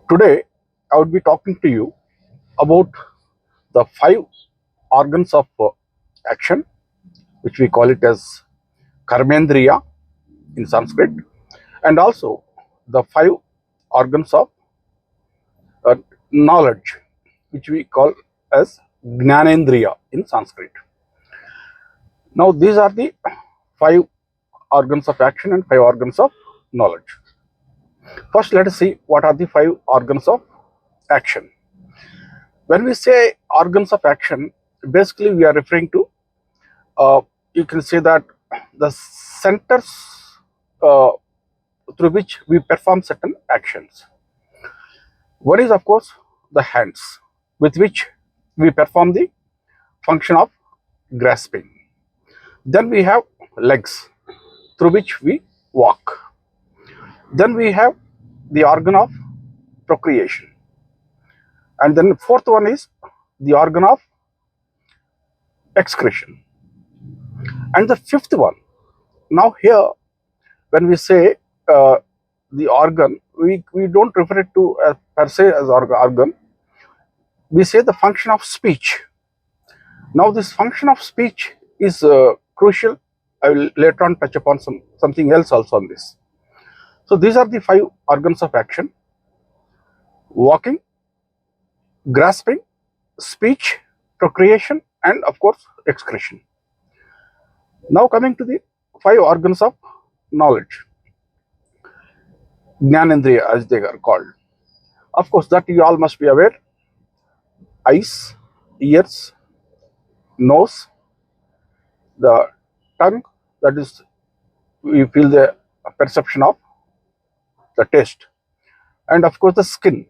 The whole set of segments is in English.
Today, I would be talking to you about the five organs of action, which we call it as Karmendriya in Sanskrit, and also the five organs of uh, knowledge, which we call as Jnanendriya in Sanskrit. Now, these are the five organs of action and five organs of knowledge. First, let us see what are the five organs of action. When we say organs of action, basically we are referring to, you can say that the centers uh, through which we perform certain actions. One is, of course, the hands, with which we perform the function of grasping. Then we have legs, through which we walk. Then we have the organ of procreation. And then the fourth one is the organ of excretion. And the fifth one, now here, when we say the organ, we don't refer it to per se as organ. We say the function of speech. Now this function of speech is crucial. I will later on touch upon something else also on this. So these are the five organs of action: walking, grasping, speech, procreation, and of course excretion. Now coming to the five organs of knowledge, Jnanendriya as they are called. Of course, that you all must be aware: eyes, ears, nose, the tongue, that is, we feel the perception of the taste, and of course the skin,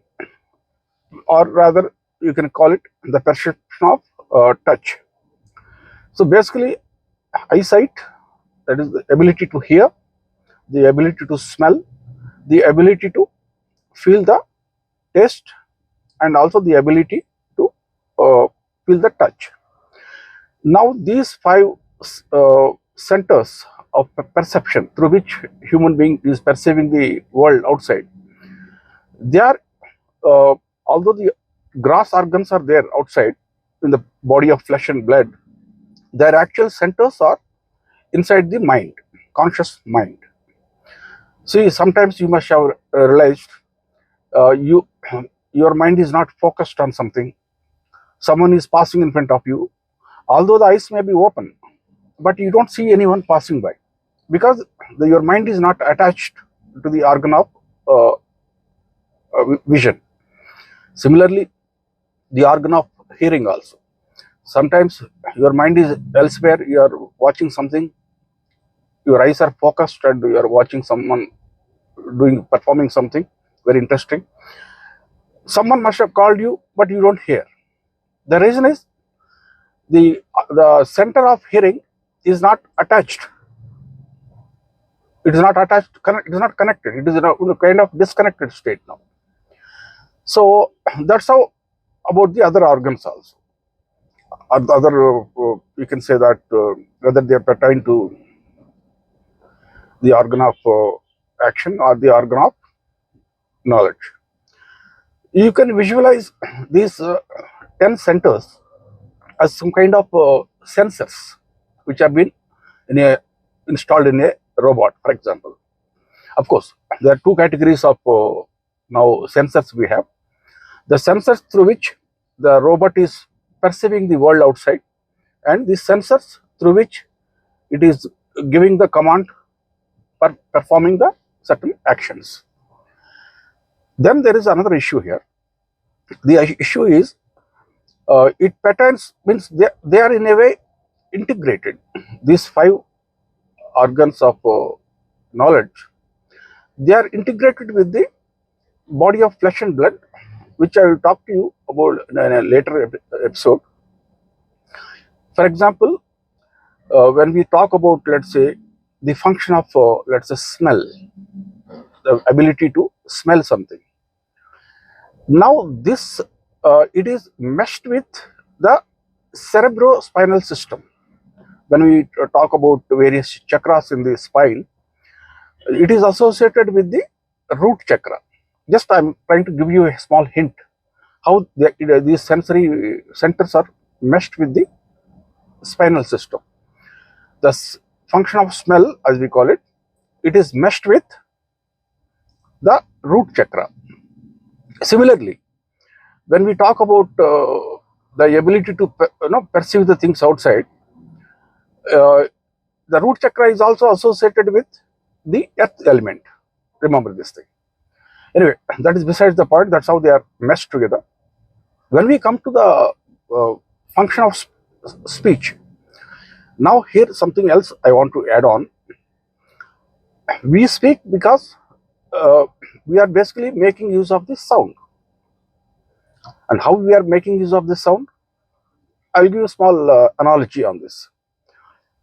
or rather you can call it the perception of touch. So basically, eyesight, that is the ability to hear, the ability to smell, the ability to feel the taste, and also the ability to feel the touch. Now these five centers of perception through which human being is perceiving the world outside, they are, although the gross organs are there outside in the body of flesh and blood, their actual centers are inside the mind, conscious mind. See, sometimes you must have realized, you your mind is not focused on something. Someone is passing in front of you, although the eyes may be open, but you don't see anyone passing by, because your mind is not attached to the organ of vision. Similarly, the organ of hearing also. Sometimes your mind is elsewhere, you are watching something, your eyes are focused and you are watching someone performing something very interesting. Someone must have called you, but you don't hear. The reason is the center of hearing is not attached. It is not attached, it is not connected. It is in a kind of disconnected state now. So that's how about the other organs also. Other, you can say that whether they pertain to the organ of action or the organ of knowledge. You can visualize these 10 centers as some kind of sensors which have been installed in a robot, for example. Of course, there are two categories of now sensors we have. The sensors through which the robot is perceiving the world outside, and the sensors through which it is giving the command for performing the certain actions. Then there is another issue here. The issue is, it patterns, means they are in a way integrated. These five organs of knowledge, they are integrated with the body of flesh and blood, which I will talk to you about in a later episode. For example, when we talk about, let's say, the function of, let's say, smell, the ability to smell something. Now this, it is meshed with the cerebrospinal system. When we talk about various chakras in the spine, it is associated with the root chakra. Just I'm trying to give you a small hint how these sensory centers are meshed with the spinal system. The function of smell, as we call it, it is meshed with the root chakra. Similarly, when we talk about the ability to perceive the things outside, uh, the root chakra is also associated with the earth element. Remember this thing. Anyway, that is besides the point. That's how they are meshed together. When we come to the function of speech, now here something else I want to add on. We speak because uh, we are basically making use of this sound. And how we are making use of this sound? I will give a small analogy on this.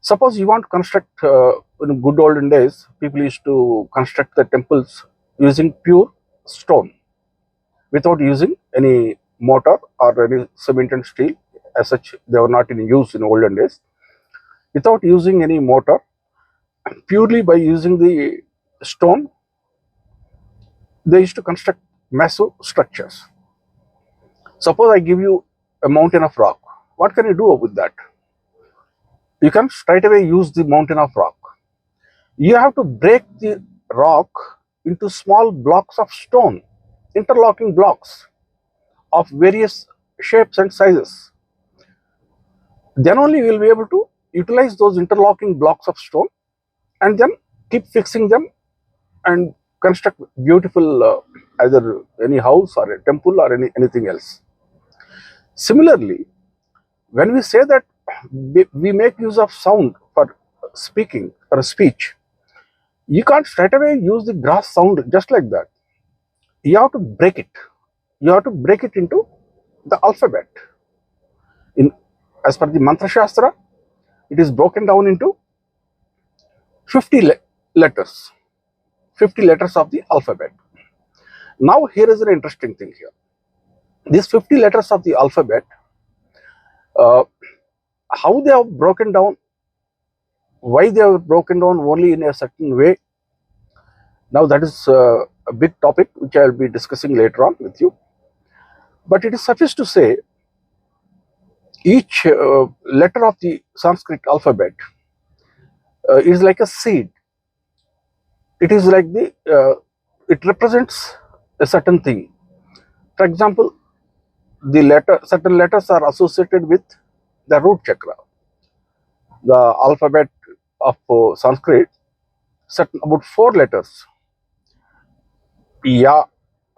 Suppose you want to construct, in good olden days, people used to construct the temples using pure stone without using any mortar or any cement and steel. As such, they were not in use in olden days. Without using any mortar, purely by using the stone, they used to construct massive structures. Suppose I give you a mountain of rock. What can you do with that? You can straight away use the mountain of rock. You have to break the rock into small blocks of stone, interlocking blocks of various shapes and sizes. Then only you will be able to utilize those interlocking blocks of stone and then keep fixing them and construct beautiful either any house or a temple or anything else. Similarly, when we say that we make use of sound for speaking, for a speech, you can't straight away use the grass sound just like that. You have to break it. You have to break it into the alphabet. In as per the mantra shastra, it is broken down into 50 letters. 50 letters of the alphabet. Now here is an interesting thing here. These 50 letters of the alphabet, uh, how they are broken down, why they are broken down only in a certain way. Now that is a big topic which I will be discussing later on with you. But it is suffice to say, each letter of the Sanskrit alphabet is like a seed. It is like it represents a certain thing. For example, certain letters are associated with the root chakra. The alphabet of Sanskrit, certain about 4 letters: Ya,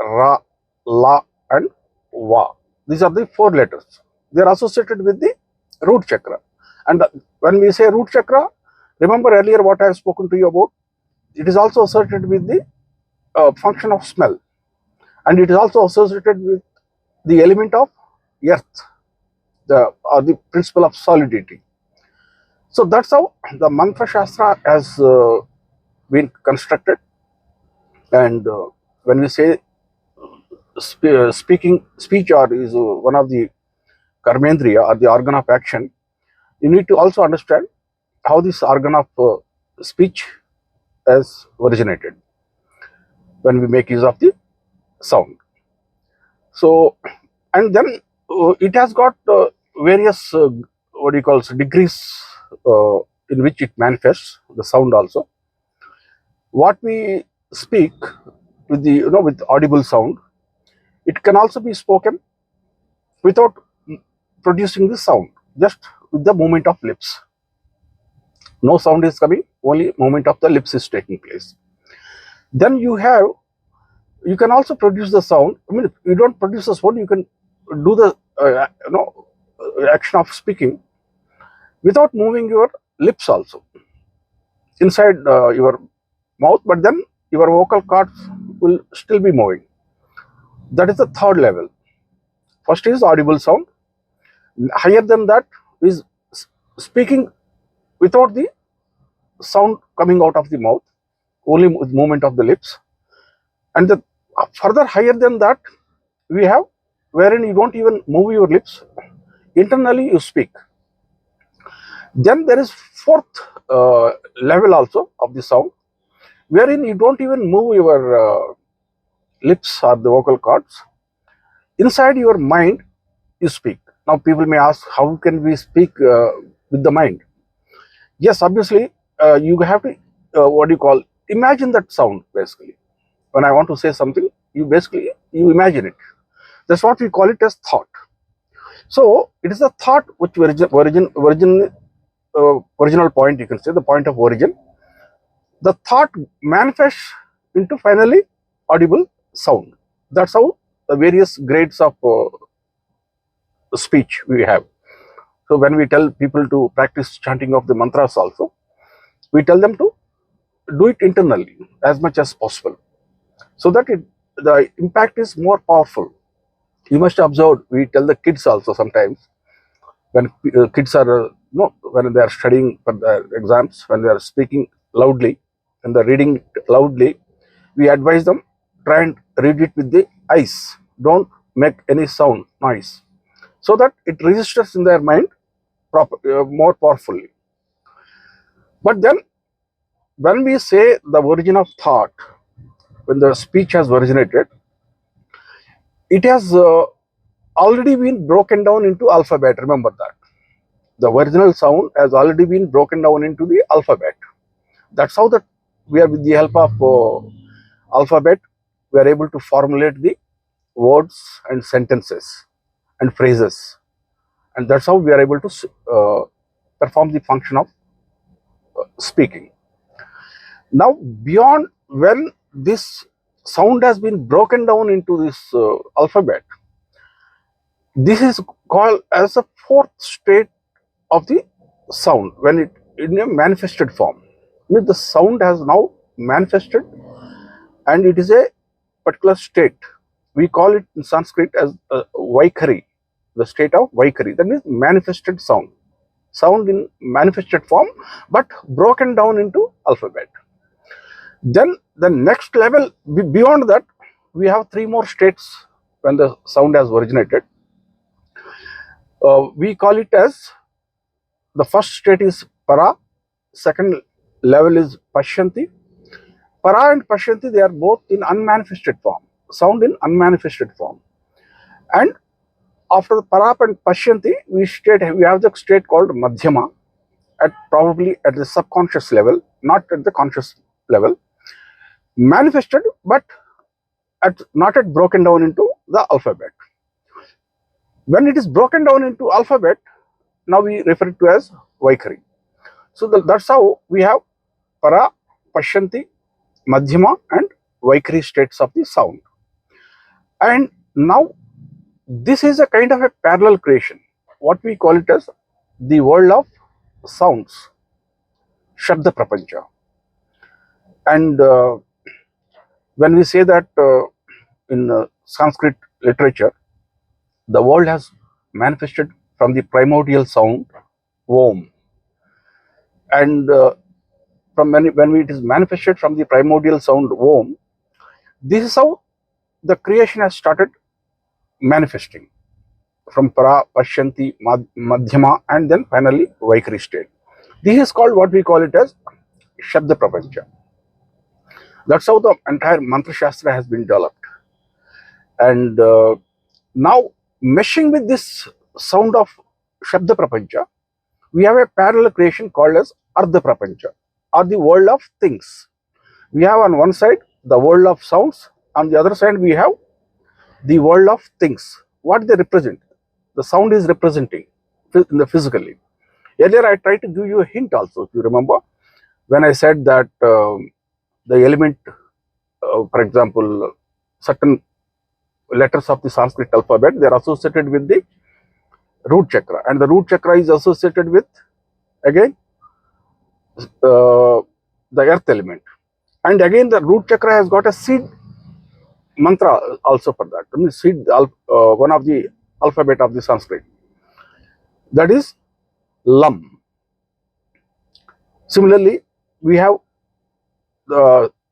Ra, La, and Va. These are the 4 letters. They are associated with the root chakra. And when we say root chakra, remember earlier what I have spoken to you about. It is also associated with the function of smell, and it is also associated with the element of earth, the principle of solidity. So that's how the mantra shastra has been constructed. And when we say speech or is one of the Karmendriya or the organ of action, you need to also understand how this organ of speech has originated when we make use of the sound. So, and then it has got various what do you call degrees uh, in which it manifests the sound also. What we speak with the with audible sound, it can also be spoken without producing the sound, just with the movement of lips. No sound is coming, only movement of the lips is taking place. Then you can also produce the sound. I mean, you don't produce the sound, you can do the action of speaking without moving your lips also inside your mouth, but then your vocal cords will still be moving. That is the third level. First is audible sound. Higher than that is speaking without the sound coming out of the mouth, only with movement of the lips. And the further higher than that, we have wherein you don't even move your lips, internally you speak. Then there is fourth level also of the sound, wherein you don't even move your lips or the vocal cords. Inside your mind, you speak. Now, people may ask, how can we speak with the mind? Yes, obviously, you have to, what do you call, imagine that sound basically. When I want to say something, you imagine it. That's what we call it as thought. So, it is the thought which original point, you can say, the point of origin. The thought manifests into finally audible sound. That's how the various grades of speech we have. So when we tell people to practice chanting of the mantras also, we tell them to do it internally as much as possible, so that the impact is more powerful. You must observe, we tell the kids also sometimes, when kids are when they are studying for their exams, when they are speaking loudly and they're reading loudly, we advise them, try and read it with the eyes. Don't make any sound noise, so that it registers in their mind more powerfully. But then, when we say the origin of thought, when the speech has originated, it has already been broken down into alphabet. Remember that the original sound has already been broken down into the alphabet. That's how that we are, with the help of alphabet, we are able to formulate the words and sentences and phrases, and that's how we are able to perform the function of speaking. Now, beyond when this sound has been broken down into this alphabet, this is called as the fourth state of the sound, when it in a manifested form. Means the sound has now manifested, and it is a particular state. We call it in Sanskrit as Vaikhari, the state of Vaikhari. That means manifested sound. Sound in manifested form, but broken down into alphabet. Then the next level, beyond that, we have three more states when the sound has originated. We call it as, the first state is Para, second level is Pashyanti. Para and Pashyanti, they are both in unmanifested form, sound in unmanifested form. And after the Para and Pashyanti, we have the state called Madhyama, probably at the subconscious level, not at the conscious level, manifested, but not yet broken down into the alphabet. When it is broken down into alphabet, now we refer it to as Vaikhari. So that's how we have Para, Pashyanti, Madhyama and Vaikhari states of the sound. And now this is a kind of a parallel creation, what we call it as the world of sounds, Shabda Prapancha. And when we say that in Sanskrit literature, the world has manifested from the primordial sound Om. And from when it is manifested from the primordial sound Om, this is how the creation has started manifesting, from Para, Pashyanti, Madhyama, and then finally Vaikhari state. This is called, what we call it as Shabda Prapancha. That's how the entire Mantra Shastra has been developed. And now, meshing with this sound of Shabda Prapancha, we have a parallel creation called as Ardha Prapancha, or the world of things. We have on one side the world of sounds, on the other side we have the world of things. What they represent? The sound is representing in the physically. Earlier I tried to give you a hint also, if you remember, when I said that the element, for example, certain letters of the Sanskrit alphabet, they are associated with the root chakra, and the root chakra is associated with, again, the earth element, and again the root chakra has got a seed mantra also for that. I mean, seed, one of the alphabet of the Sanskrit, that is Lam. Similarly, we have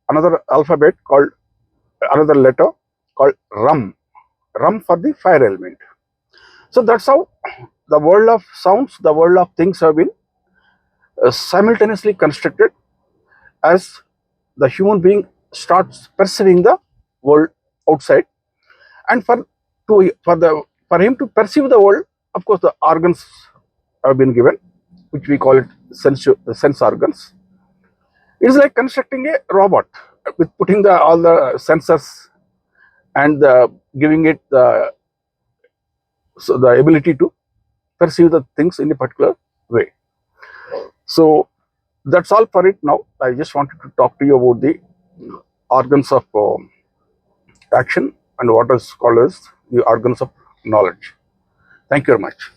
another alphabet called, another letter called Ram. Ram for the fire element. So that's how the world of sounds, the world of things have been simultaneously constructed as the human being starts perceiving the world outside, and for him to perceive the world, of course, the organs have been given, which we call it sense organs. It's like constructing a robot with putting all the sensors and giving it the ability to perceive the things in a particular way. So that's all for it now. I just wanted to talk to you about the organs of action and what is called as the organs of knowledge. Thank you very much.